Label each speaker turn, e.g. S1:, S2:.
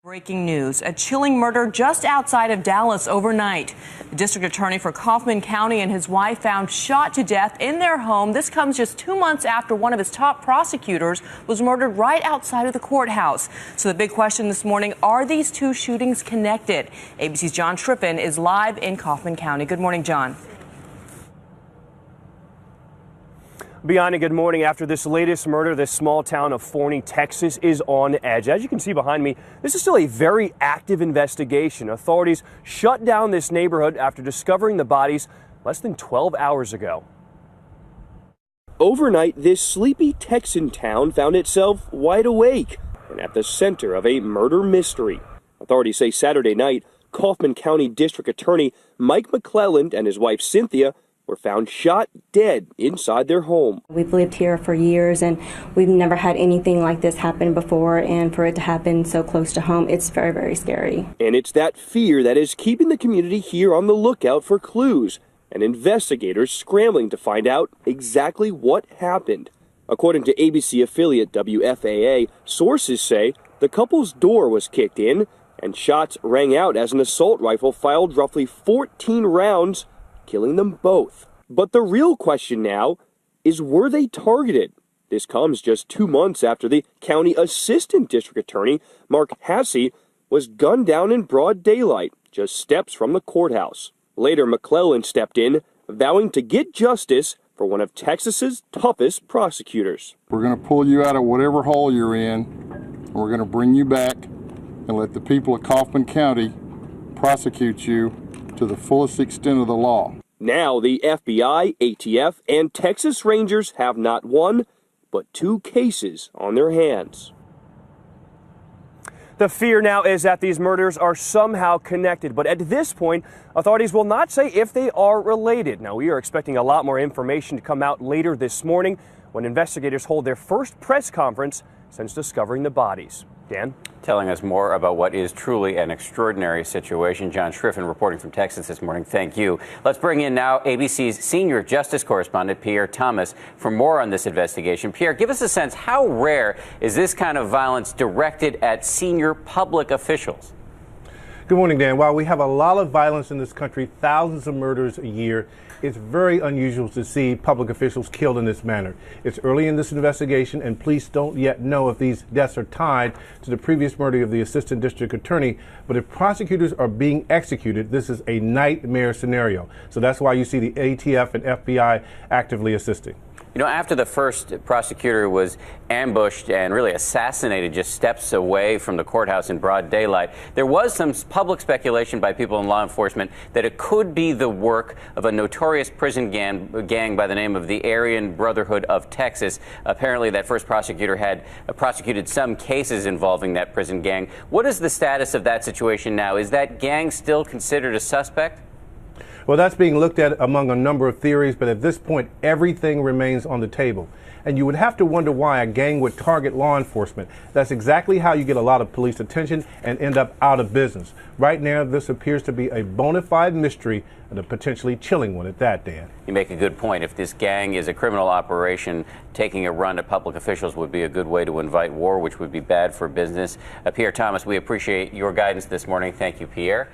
S1: Breaking news, a chilling murder just outside of Dallas overnight. The district attorney for Kaufman County and his wife found shot to death in their home. This comes just 2 months after one of his top prosecutors was murdered right outside of the courthouse. So the big question this morning, are these two shootings connected? ABC's John Triffin is live in Kaufman County. Good morning, John.
S2: Beyond a good morning. After this latest murder, this small town of Forney, Texas is on edge. As you can see behind me, this is still a very active investigation. Authorities shut down this neighborhood after discovering the bodies less than 12 hours ago. Overnight, this sleepy Texan town found itself wide awake and at the center of a murder mystery. Authorities say Saturday night, Kaufman County District Attorney Mike McClelland and his wife Cynthia were found shot dead inside their home.
S3: We've lived here for years and we've never had anything like this happen before, and for it to happen so close to home, it's very, very scary.
S2: And it's that fear that is keeping the community here on the lookout for clues and investigators scrambling to find out exactly what happened. According to ABC affiliate WFAA, sources say the couple's door was kicked in and shots rang out as an assault rifle fired roughly 14 rounds, killing them both. But the real question now is, were they targeted? This comes just 2 months after the county assistant district attorney, Mark Hasse, was gunned down in broad daylight, just steps from the courthouse. Later, McClelland stepped in, vowing to get justice for one of Texas's toughest prosecutors.
S4: We're going to pull you out of whatever hole you're in, and we're going to bring you back and let the people of Kaufman County prosecute you to the fullest extent of the law.
S2: Now the FBI, ATF, and Texas Rangers have not one, but 2 cases on their hands. The fear now is that these murders are somehow connected, but at this point, authorities will not say if they are related. Now, we are expecting a lot more information to come out later this morning when investigators hold their first press conference since discovering the bodies. Dan?
S5: Telling us more about what is truly an extraordinary situation. John Triffin reporting from Texas this morning. Thank you. Let's bring in now ABC's senior justice correspondent, Pierre Thomas, for more on this investigation. Pierre, give us a sense, how rare is this kind of violence directed at senior public officials?
S6: Good morning, Dan. While we have a lot of violence in this country, thousands of murders a year, it's very unusual to see public officials killed in this manner. It's early in this investigation, and police don't yet know if these deaths are tied to the previous murder of the assistant district attorney. But if prosecutors are being executed, this is a nightmare scenario. So that's why you see the ATF and FBI actively assisting.
S5: You know, after the first prosecutor was ambushed and really assassinated just steps away from the courthouse in broad daylight, there was some public speculation by people in law enforcement that it could be the work of a notorious prison gang by the name of the Aryan Brotherhood of Texas. Apparently, that first prosecutor had prosecuted some cases involving that prison gang. What is the status of that situation now? Is that gang still considered a suspect?
S6: Well, that's being looked at among a number of theories, but at this point, everything remains on the table. And you would have to wonder why a gang would target law enforcement. That's exactly how you get a lot of police attention and end up out of business. Right now, this appears to be a bona fide mystery, and a potentially chilling one at that, Dan.
S5: You make a good point. If this gang is a criminal operation, taking a run at public officials would be a good way to invite war, which would be bad for business. Pierre Thomas, we appreciate your guidance this morning. Thank you, Pierre.